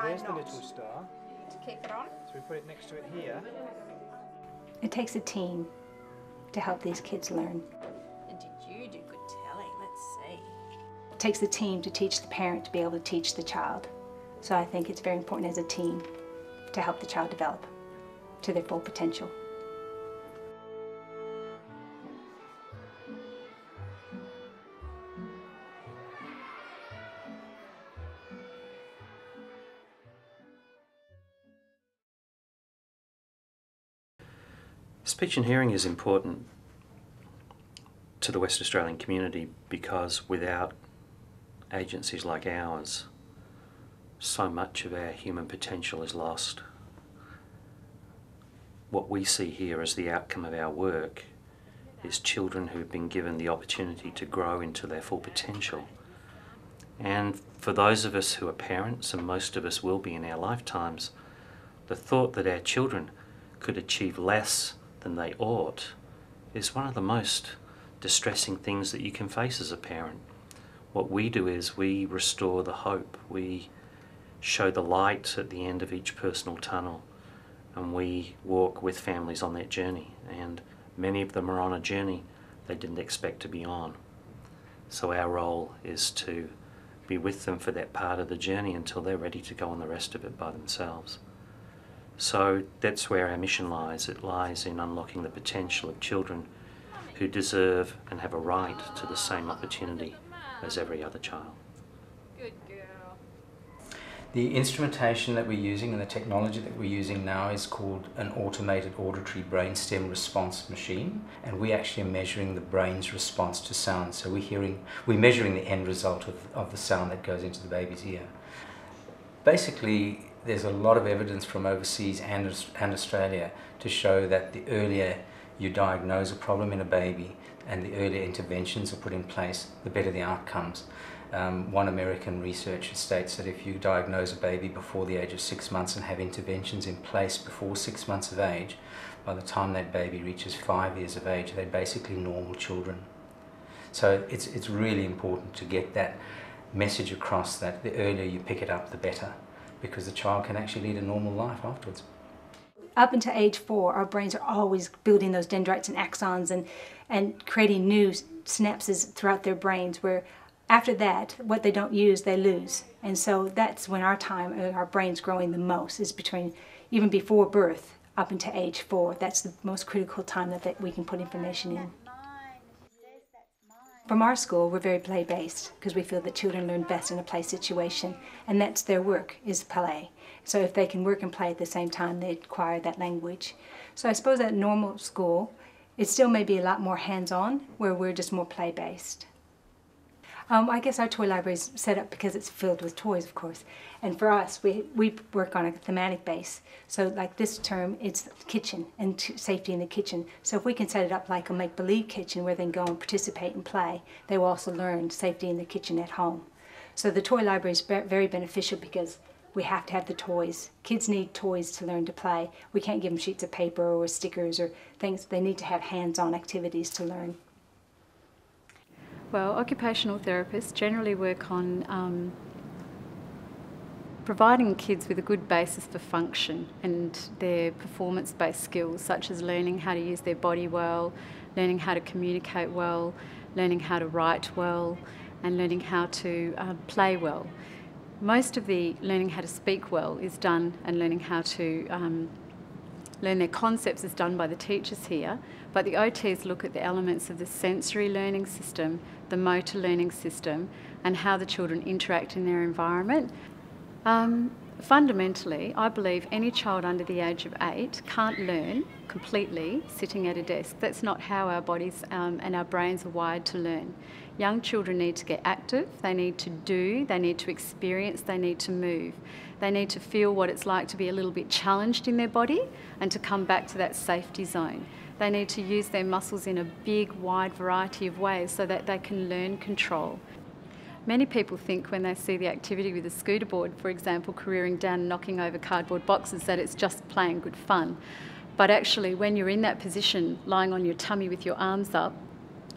there's the little star. To keep it on. So we put it next to it here. It takes a team to help these kids learn. And did you do good telling? Let's see. It takes a team to teach the parent to be able to teach the child. So I think it's very important as a team to help the child develop to their full potential. Speech and hearing is important to the West Australian community because without agencies like ours, so much of our human potential is lost. What we see here as the outcome of our work is children who've been given the opportunity to grow into their full potential. And for those of us who are parents, and most of us will be in our lifetimes, the thought that our children could achieve less than they ought is one of the most distressing things that you can face as a parent. What we do is we restore the hope. We show the light at the end of each personal tunnel, and we walk with families on that journey, and many of them are on a journey they didn't expect to be on. So our role is to be with them for that part of the journey until they're ready to go on the rest of it by themselves. So that's where our mission lies. It lies in unlocking the potential of children who deserve and have a right to the same opportunity as every other child. Good girl. The instrumentation that we're using and the technology that we're using now is called an automated auditory brainstem response machine, and we actually are measuring the brain's response to sound. So we're measuring the end result of the sound that goes into the baby's ear. Basically, there's a lot of evidence from overseas and Australia to show that the earlier you diagnose a problem in a baby and the earlier interventions are put in place, the better the outcomes. One American researcher states that if you diagnose a baby before the age of 6 months and have interventions in place before 6 months of age, by the time that baby reaches 5 years of age, they're basically normal children. So it's really important to get that message across that the earlier you pick it up, the better, because the child can actually lead a normal life afterwards. Up until age 4, our brains are always building those dendrites and axons and creating new synapses throughout their brains, where after that, what they don't use, they lose. And so that's when our brain's growing the most, is between, even before birth, up until age 4. That's the most critical time that we can put information in. From our school, we're very play-based because we feel that children learn best in a play situation, and that's their work, is play. So if they can work and play at the same time, they acquire that language. So I suppose at normal school, it still may be a lot more hands-on, where we're just more play-based. I guess our toy library is set up because it's filled with toys, of course. And for us, we work on a thematic base. So like this term, it's kitchen and safety in the kitchen. So if we can set it up like a make-believe kitchen where they can go and participate and play, they will also learn safety in the kitchen at home. So the toy library is very beneficial because we have to have the toys. Kids need toys to learn to play. We can't give them sheets of paper or stickers or things. They need to have hands-on activities to learn. Well, occupational therapists generally work on providing kids with a good basis for function and their performance-based skills, such as learning how to use their body well, learning how to communicate well, learning how to write well, and learning how to play well. Most of the learning how to speak well is done, and learning how to learn their concepts is done by the teachers here, but the OTs look at the elements of the sensory learning system, the motor learning system, and how the children interact in their environment. Fundamentally, I believe any child under the age of 8 can't learn completely sitting at a desk. That's not how our bodies and our brains are wired to learn. Young children need to get active, they need to do, they need to experience, they need to move. They need to feel what it's like to be a little bit challenged in their body and to come back to that safety zone. They need to use their muscles in a big, wide variety of ways so that they can learn control. Many people think when they see the activity with a scooter board, for example, careering down and knocking over cardboard boxes, that it's just plain good fun. But actually, when you're in that position, lying on your tummy with your arms up,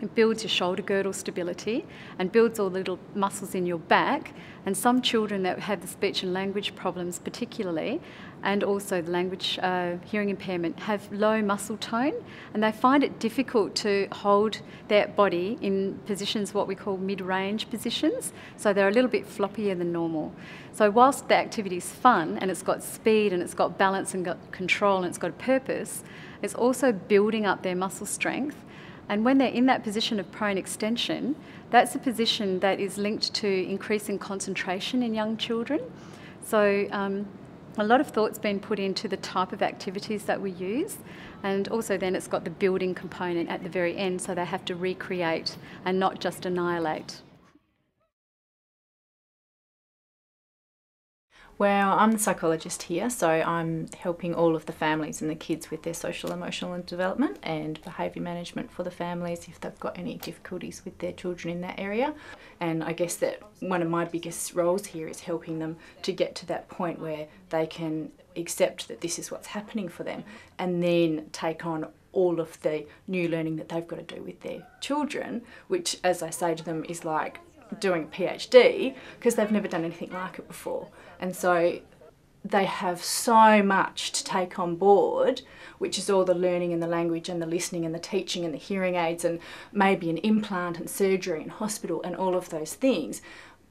It builds your shoulder girdle stability and builds all the little muscles in your back. And some children that have the speech and language problems particularly, and also the language hearing impairment, have low muscle tone, and they find it difficult to hold their body in positions what we call mid-range positions. So they're a little bit floppier than normal. So whilst the activity is fun and it's got speed and it's got balance and got control and it's got a purpose, it's also building up their muscle strength. And when they're in that position of prone extension, that's a position that is linked to increasing concentration in young children. So a lot of thought's been put into the type of activities that we use, and also then it's got the building component at the very end, so they have to recreate and not just annihilate. Well, I'm the psychologist here, so I'm helping all of the families and the kids with their social, emotional and development and behaviour management for the families if they've got any difficulties with their children in that area. And I guess that one of my biggest roles here is helping them to get to that point where they can accept that this is what's happening for them and then take on all of the new learning that they've got to do with their children, which, as I say to them, is like doing a PhD because they've never done anything like it before. And so they have so much to take on board, which is all the learning and the language and the listening and the teaching and the hearing aids and maybe an implant and surgery and hospital and all of those things.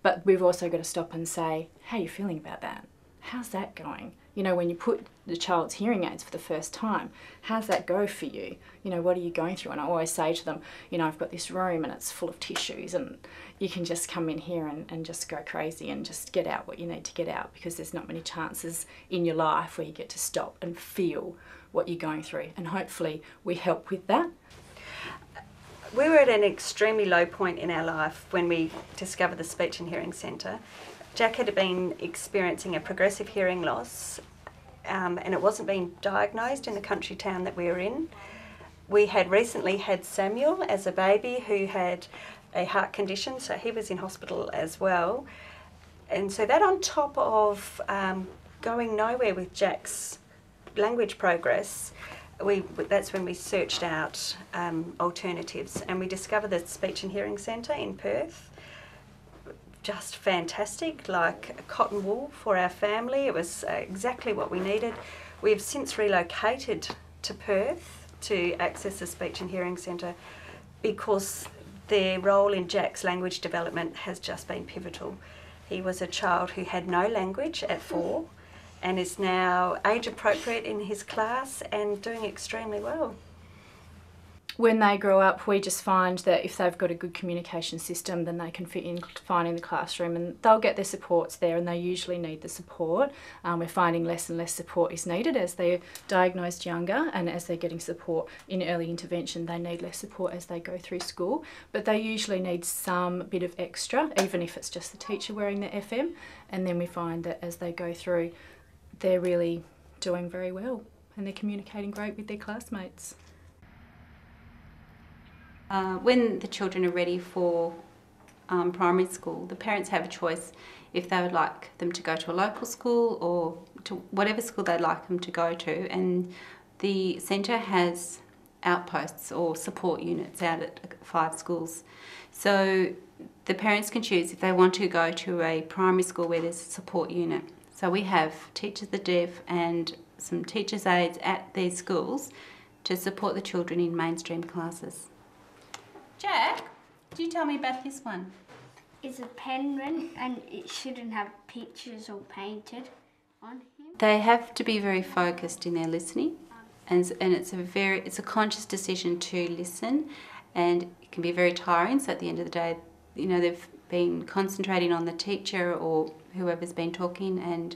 But we've also got to stop and say, how are you feeling about that? How's that going? You know, when you put the child's hearing aids for the first time, how's that go for you? You know, what are you going through? And I always say to them, you know, I've got this room and it's full of tissues and you can just come in here and just go crazy and just get out what you need to get out, because there's not many chances in your life where you get to stop and feel what you're going through. And hopefully we help with that. We were at an extremely low point in our life when we discovered the Speech and Hearing Centre. Jack had been experiencing a progressive hearing loss and it wasn't being diagnosed in the country town that we were in. We had recently had Samuel as a baby who had a heart condition, so he was in hospital as well. And so that on top of going nowhere with Jack's language progress, that's when we searched out alternatives, and we discovered the Speech and Hearing Centre in Perth. Just fantastic, like a cotton wool for our family. It was exactly what we needed. We've since relocated to Perth to access the Speech and Hearing Centre because their role in Jack's language development has just been pivotal. He was a child who had no language at 4 and is now age appropriate in his class and doing extremely well. When they grow up, we just find that if they've got a good communication system, then they can fit in fine in the classroom and they'll get their supports there, and they usually need the support. We're finding less and less support is needed as they're diagnosed younger, and as they're getting support in early intervention, they need less support as they go through school. But they usually need some bit of extra, even if it's just the teacher wearing the FM, and then we find that as they go through, they're really doing very well and they're communicating great with their classmates. When the children are ready for primary school, the parents have a choice if they would like them to go to a local school or to whatever school they'd like them to go to, and the centre has outposts or support units out at 5 schools. So the parents can choose if they want to go to a primary school where there's a support unit. So we have teachers the deaf and some teachers' aides at these schools to support the children in mainstream classes. Jack, could you tell me about this one? It's a penguin and it shouldn't have pictures or painted on him. They have to be very focused in their listening, and it's a conscious decision to listen, and it can be very tiring. So at the end of the day, you know, they've been concentrating on the teacher or whoever's been talking, and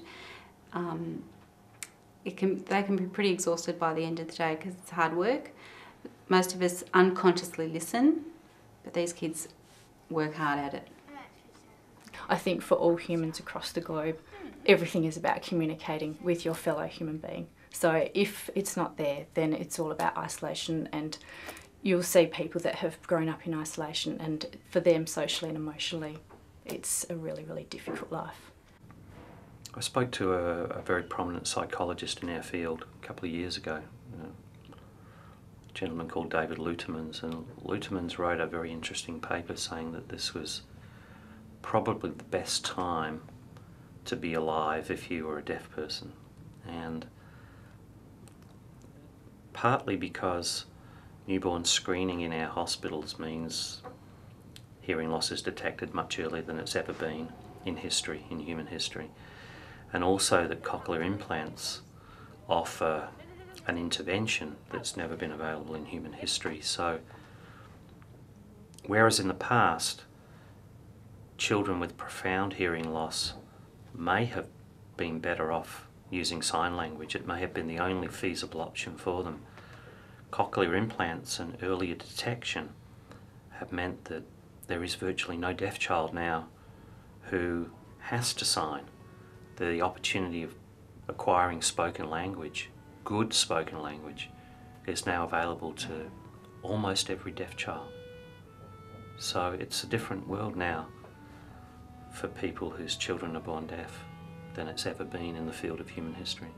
they can be pretty exhausted by the end of the day because it's hard work. Most of us unconsciously listen, but these kids work hard at it. I think for all humans across the globe, everything is about communicating with your fellow human being. So if it's not there, then it's all about isolation, and you'll see people that have grown up in isolation, and for them socially and emotionally, it's a really, really difficult life. I spoke to a very prominent psychologist in our field a couple of years ago. gentleman called David Lutemans, and Lutemans wrote a very interesting paper saying that this was probably the best time to be alive if you were a deaf person. And partly because newborn screening in our hospitals means hearing loss is detected much earlier than it's ever been in history, in human history. And also that cochlear implants offer an intervention that's never been available in human history. So, whereas in the past, children with profound hearing loss may have been better off using sign language, it may have been the only feasible option for them. Cochlear implants and earlier detection have meant that there is virtually no deaf child now who has to sign. The opportunity of acquiring spoken language, good spoken language, is now available to almost every deaf child. So it's a different world now for people whose children are born deaf than it's ever been in the field of human history.